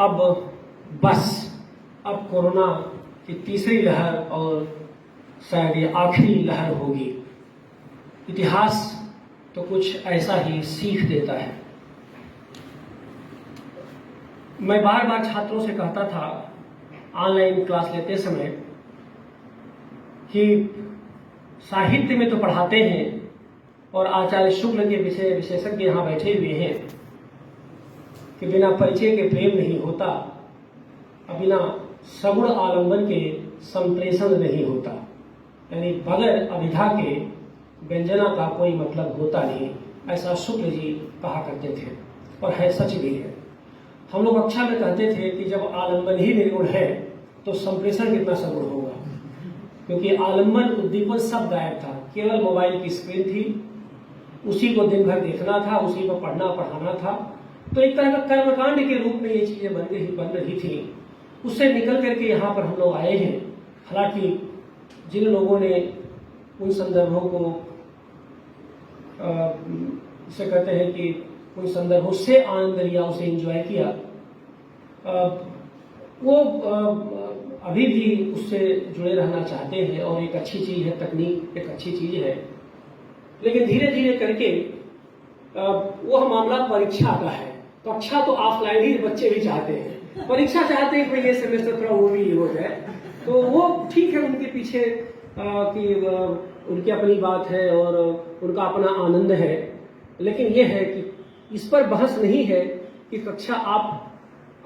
अब बस अब कोरोना की तीसरी लहर और शायद ये आखिरी लहर होगी। इतिहास तो कुछ ऐसा ही सीख देता है। मैं बार बार छात्रों से कहता था ऑनलाइन क्लास लेते समय कि साहित्य में तो पढ़ाते हैं और आचार्य शुक्ल के विषय विशेषज्ञ यहाँ बैठे हुए हैं कि बिना परिचय के प्रेम नहीं होता, बिना सगुण आलंबन के संप्रेषण नहीं होता, यानी बगैर अभिधा के व्यंजना का कोई मतलब होता नहीं। ऐसा शुक्ल जी कहा करते थे और है, सच भी है। हम लोग कक्षा में कहते थे कि जब आलंबन ही निर्गुण है तो संप्रेषण कितना सगुण होगा, क्योंकि आलंबन उद्दीपन सब गायब था। केवल मोबाइल की स्क्रीन थी, उसी को दिन भर देखना था, उसी को पढ़ना पढ़ाना था। तो एक तरह का कर्मकांड के रूप में ये चीजें बन रही थी। उससे निकल करके यहाँ पर हम लोग आए हैं। हालांकि जिन लोगों ने उन संदर्भों को इसे कहते हैं कि उन संदर्भों से आनंद लिया, उसे एंजॉय किया, वो अभी भी उससे जुड़े रहना चाहते हैं और एक अच्छी चीज है, तकनीक एक अच्छी चीज है। लेकिन धीरे धीरे करके वह मामला परीक्षा का है। कक्षा तो ऑफलाइन ही बच्चे भी चाहते हैं, परीक्षा चाहते हैं कि ये सेमेस्टर थोड़ा वो भी हो जाए, तो वो ठीक है, उनके पीछे कि उनकी अपनी बात है और उनका अपना आनंद है। लेकिन ये है कि इस पर बहस नहीं है कि कक्षा आप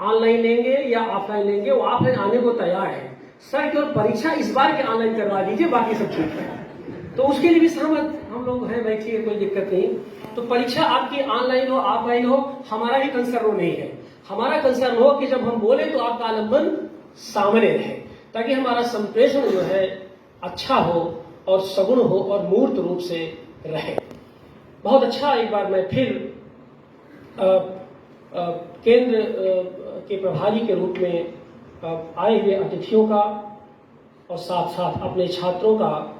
ऑनलाइन लेंगे या ऑफलाइन लेंगे, वो ऑफलाइन आने को तैयार है। सर केवल परीक्षा इस बार के ऑनलाइन करवा दीजिए, बाकी सब ठीक है। तो उसके लिए भी सहमत हम लोग हैं, बैठिए, कोई दिक्कत नहीं। तो परीक्षा आपकी ऑनलाइन हो ऑफलाइन हो, हमारा भी कंसर्न नहीं है। हमारा कंसर्न हो कि जब हम बोले तो आपका आलंबन सामने रहे, ताकि हमारा संप्रेषण जो है अच्छा हो और सगुण हो और मूर्त रूप से रहे। बहुत अच्छा, एक बार मैं फिर केंद्र के प्रभारी के रूप में आए हुए अतिथियों का और साथ साथ अपने छात्रों का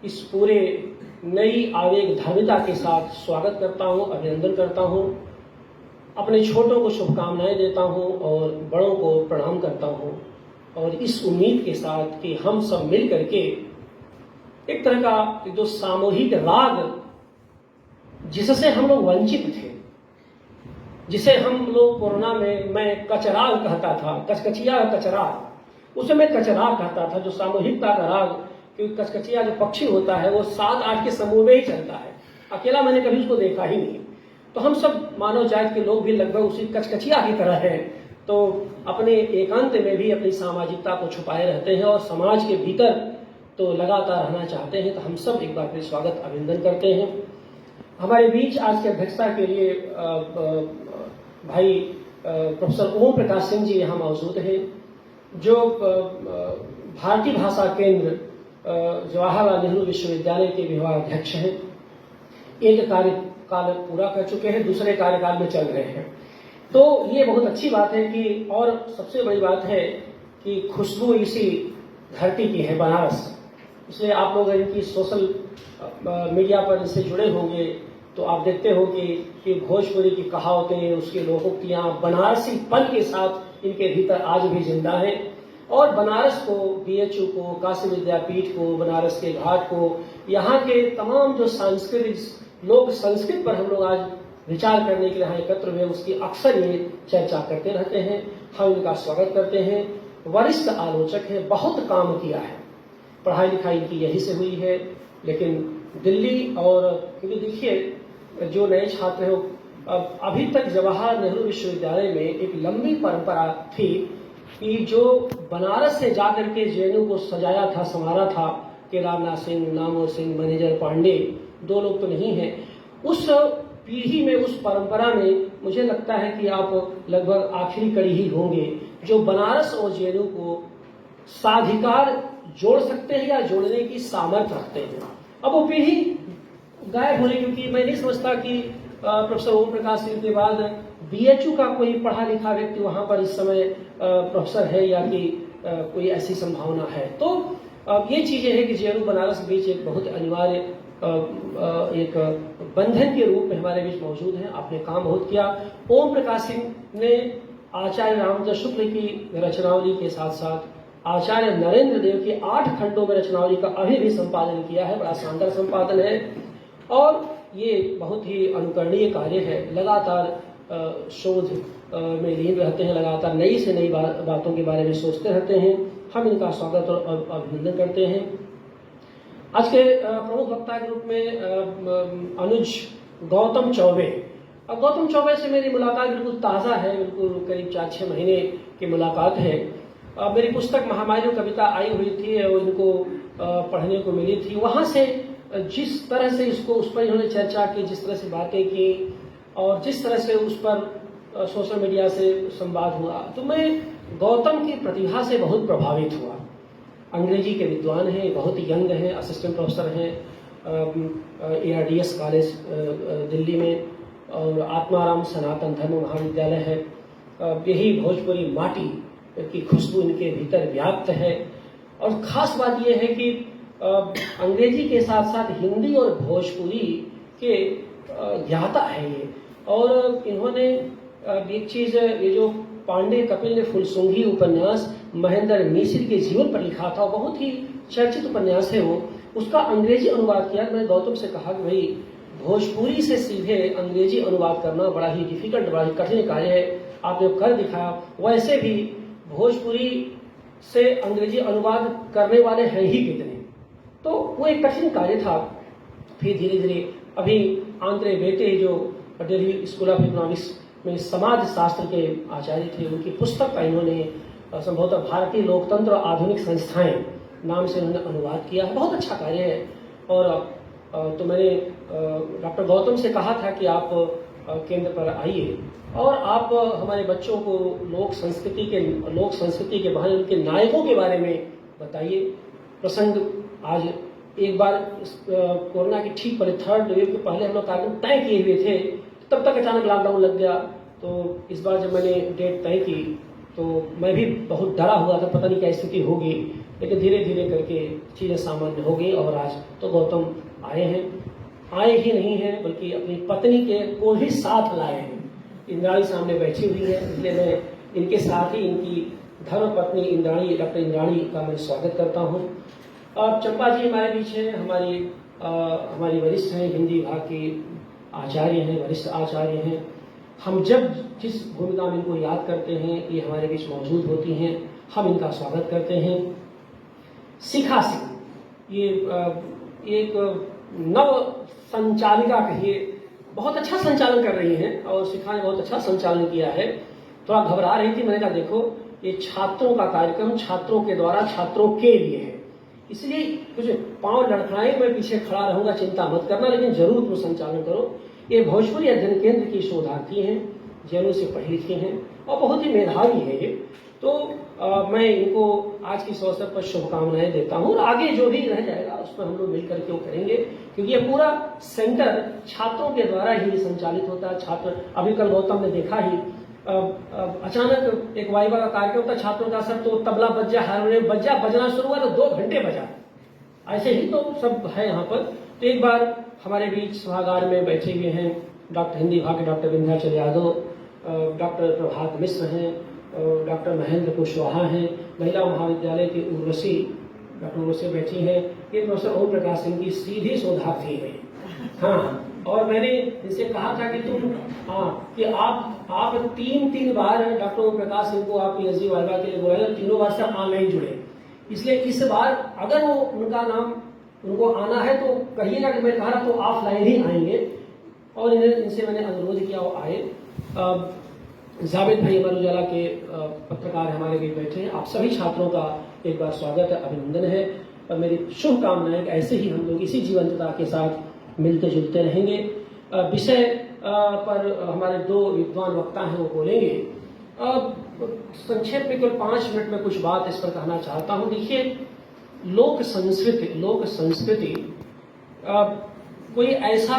इस पूरे नई आवेग धारिता के साथ स्वागत करता हूं, अभिनंदन करता हूं। अपने छोटों को शुभकामनाएं देता हूं और बड़ों को प्रणाम करता हूं, और इस उम्मीद के साथ कि हम सब मिल करके एक तरह का जो सामूहिक राग जिससे हम लोग वंचित थे, जिसे हम लोग कोरोना में, मैं कचराग कहता था, कचकचिया कचराग, उसे मैं कचराग कहता था, जो सामूहिकता का राग। क्योंकि कचकचिया जो पक्षी होता है वो 7-8 के समूह में ही चलता है, अकेला मैंने कभी उसको देखा ही नहीं। तो हम सब मानव जाति के लोग भी लगभग उसी कचकचिया की तरह हैं। तो अपने एकांत में भी अपनी सामाजिकता को छुपाए रहते हैं और समाज के भीतर तो लगातार रहना चाहते हैं। तो हम सब एक बार फिर स्वागत अभिनंदन करते हैं। हमारे बीच आज की अध्यक्षता के लिए भाई प्रोफेसर ओम प्रकाश सिंह जी यहाँ मौजूद हैं, जो भारतीय भाषा केंद्र जवाहरलाल नेहरू विश्वविद्यालय के विभागाध्यक्ष हैं। एक कार्यकाल पूरा कर चुके हैं, दूसरे कार्यकाल में चल रहे हैं। तो ये बहुत अच्छी बात है कि, और सबसे बड़ी बात है कि खुशबू इसी धरती की है, बनारस। इसलिए आप लोग इनकी सोशल मीडिया पर इनसे जुड़े होंगे तो आप देखते हो कि भोजपुरी की कहावतें, उसकी लोकोक्तियां बनारसीपन के साथ इनके भीतर आज भी जिंदा हैं। और बनारस को, बीएचयू को, काशी विद्यापीठ को, बनारस के घाट को, यहाँ के तमाम जो सांस्कृतिक लोक संस्कृत पर हम लोग आज विचार करने के लिए यहाँ एकत्र हुए, उसकी अक्सर ये चर्चा करते रहते हैं। हम इनका स्वागत करते हैं। वरिष्ठ आलोचक है, बहुत काम किया है, पढ़ाई लिखाई इनकी यहीं से हुई है। लेकिन दिल्ली और, क्योंकि देखिए जो नए छात्र हो, अभी तक जवाहर नेहरू विश्वविद्यालय में एक लंबी परंपरा थी कि जो बनारस से जाकर के जेएनयू को सजाया था, संवारा था, कि रामनाथ सिंह, नामवर सिंह, मैनेजर पांडे, 2 लोग तो नहीं है। उस पीढ़ी में, उस परंपरा में मुझे लगता है कि आप लगभग आखिरी कड़ी ही होंगे जो बनारस और जेएनयू को साधिकार जोड़ सकते हैं या जोड़ने की सामर्थ्य रखते हैं। अब वो पीढ़ी गायब होने, क्योंकि मैं नहीं समझता कि प्रोफेसर ओम प्रकाश सिंह के बाद बीएचयू का कोई पढ़ा लिखा व्यक्ति वहां पर इस समय प्रोफेसर है या कि कोई ऐसी संभावना है। तो ये चीजें हैं कि जेएनयू बनारस के बीच एक बहुत अनिवार्य एक बंधन के रूप में हमारे बीच मौजूद है। आपने काम बहुत किया। ओम प्रकाश सिंह ने आचार्य रामचंद्र शुक्ल की रचनावली के साथ साथ आचार्य नरेंद्र देव की 8 खंडों में रचनावली का अभी भी संपादन किया है। बड़ा शानदार संपादन है और ये बहुत ही अनुकरणीय कार्य है। लगातार शोध में लीन रहते हैं, लगातार नई से नई बातों के बारे में सोचते रहते हैं। हम इनका स्वागत और अभिनंदन करते हैं। आज के प्रमुख वक्ता के रूप में अनुज गौतम चौबे। अब गौतम चौबे से मेरी मुलाकात बिल्कुल ताज़ा है, बिल्कुल करीब 4-6 महीने की मुलाकात है। मेरी पुस्तक महामारी कविता आई हुई थी और इनको पढ़ने को मिली थी। वहाँ से जिस तरह से उस पर इन्होंने चर्चा की, जिस तरह से बातें की और जिस तरह से उस पर सोशल मीडिया से संवाद हुआ, तो मैं गौतम की प्रतिभा से बहुत प्रभावित हुआ। अंग्रेजी के विद्वान हैं, बहुत ही यंग हैं, असिस्टेंट प्रोफेसर हैं ARDS कॉलेज दिल्ली में, और आत्माराम सनातन धर्म महाविद्यालय है। यही भोजपुरी माटी की खुशबू इनके भीतर व्याप्त है। और ख़ास बात यह है कि अंग्रेजी के साथ साथ हिंदी और भोजपुरी के ज्ञाता है ये। और इन्होंने एक चीज़, ये जो पांडे कपिल ने फुलसुंगी उपन्यास महेंद्र मिश्र के जीवन पर लिखा था, बहुत ही चर्चित उपन्यास है वो, उसका अंग्रेजी अनुवाद किया। मैंने गौतम से कहा कि भाई भोजपुरी से सीधे अंग्रेजी अनुवाद करना बड़ा ही डिफिकल्ट, बड़ा ही कठिन कार्य है, आपने कर दिखाया। वैसे भी भोजपुरी से अंग्रेजी अनुवाद करने वाले हैं ही कितने, तो वो एक कठिन कार्य था। फिर धीरे धीरे अभी आंद्रे बेटे जो दिल्ली स्कूल ऑफ इकोनॉमिक्स में समाज शास्त्र के आचार्य थे, उनकी पुस्तक का इन्होंने संभवतः भारतीय लोकतंत्र और आधुनिक संस्थाएं नाम से उन्होंने अनुवाद किया है। बहुत अच्छा कार्य है। और तो मैंने डॉक्टर गौतम से कहा था कि आप केंद्र पर आइए और आप हमारे बच्चों को लोक संस्कृति के बारे में, उनके नायकों के बारे में बताइए। प्रसंग आज एक बार कोरोना की ठीक पहले 3rd वेव के पहले हम लोग कार्यक्रम तय किए हुए थे, तब तक अचानक लॉकडाउन लग गया। तो इस बार जब मैंने डेट तय की तो मैं भी बहुत डरा हुआ था, पता नहीं क्या स्थिति होगी, लेकिन धीरे धीरे करके चीज़ें सामान्य हो गई। और आज तो गौतम आए ही नहीं हैं बल्कि अपनी पत्नी को भी साथ लाए हैं। इंद्राणी सामने बैठी हुई है, इसलिए मैं इनके साथ ही इनकी धर्मपत्नी इंद्राणी, डॉक्टर इंद्राणी का मैं स्वागत करता हूँ। और चंपा जी हमारे बीच हैं, हमारी वरिष्ठ हैं, हिंदी विभाग की आचार्य हैं, वरिष्ठ आचार्य हैं। हम जब जिस भूमिका में इनको याद करते हैं, ये हमारे बीच मौजूद होती हैं, हम इनका स्वागत करते हैं। शिखा सिंह, ये एक नव संचालिका कहिए, बहुत अच्छा संचालन कर रही हैं और शिखा ने बहुत अच्छा संचालन किया है। थोड़ा घबरा रही थी, मैंने कहा देखो ये छात्रों का कार्यक्रम छात्रों के द्वारा छात्रों के लिए है, इसलिए कुछ पांव लड़खड़ाए मैं पीछे खड़ा रहूंगा, चिंता मत करना, लेकिन जरूर तुम संचालन करो। ये भोजपुरी अध्ययन केंद्र की शोधार्थी हैं, जेएनयू से पढ़ी लिखी हैं और बहुत ही मेधावी है ये। तो मैं इनको आज की इस अवसर पर शुभकामनाएं देता हूँ। और आगे जो भी रह जाएगा उस पर हम लोग मिलकर के वो करेंगे, क्योंकि ये पूरा सेंटर छात्रों के द्वारा ही संचालित होता है। छात्र, अभी कल गौतम ने देखा ही, अचानक एक वाइवा का कार्यक्रम था छात्रों का, सर तो तबला बजा, हारमोनियम बजा, बजना शुरू हुआ तो 2 घंटे बजा। ऐसे ही तो सब है यहाँ पर। तो एक बार हमारे बीच सभागार में बैठे हुए हैं डॉक्टर हिंदी विभाग के डॉक्टर विंध्याचल यादव, डॉक्टर प्रभात मिश्र हैं, डॉक्टर महेंद्र कुशवाहा हैं, महिला महाविद्यालय की उर्वशी डॉक्टर उर्वशी बैठी हैं, ये प्रोफेसर ओम प्रकाश सिंह की सीधी शोधार्थी है। हाँ, और मैंने इनसे कहा था कि कि आप 3 बार डॉक्टर ओम प्रकाश सिंह को आप PhD वाइवा के लिए बुलाए, तीनों बार से ऑनलाइन जुड़े, इसलिए इस बार अगर वो उनका नाम उनको आना है तो कहिएगा कि मैं कह रहा तो ऑफलाइन ही आएंगे। और इनसे मैंने अनुरोध किया वो आए। जावेद भाई अमर उजाला के पत्रकार हमारे बीच बैठे हैं। आप सभी छात्रों का एक बार स्वागत है, अभिनंदन है और मेरी शुभकामनाएं ऐसे ही हम लोग इसी जीवंतता के साथ मिलते जुलते रहेंगे। विषय पर हमारे 2 विद्वान वक्ता हैं, वो बोलेंगे। संक्षेप में केवल 5 मिनट में कुछ बात इस पर कहना चाहता हूँ। देखिए, लोक संस्कृति कोई ऐसा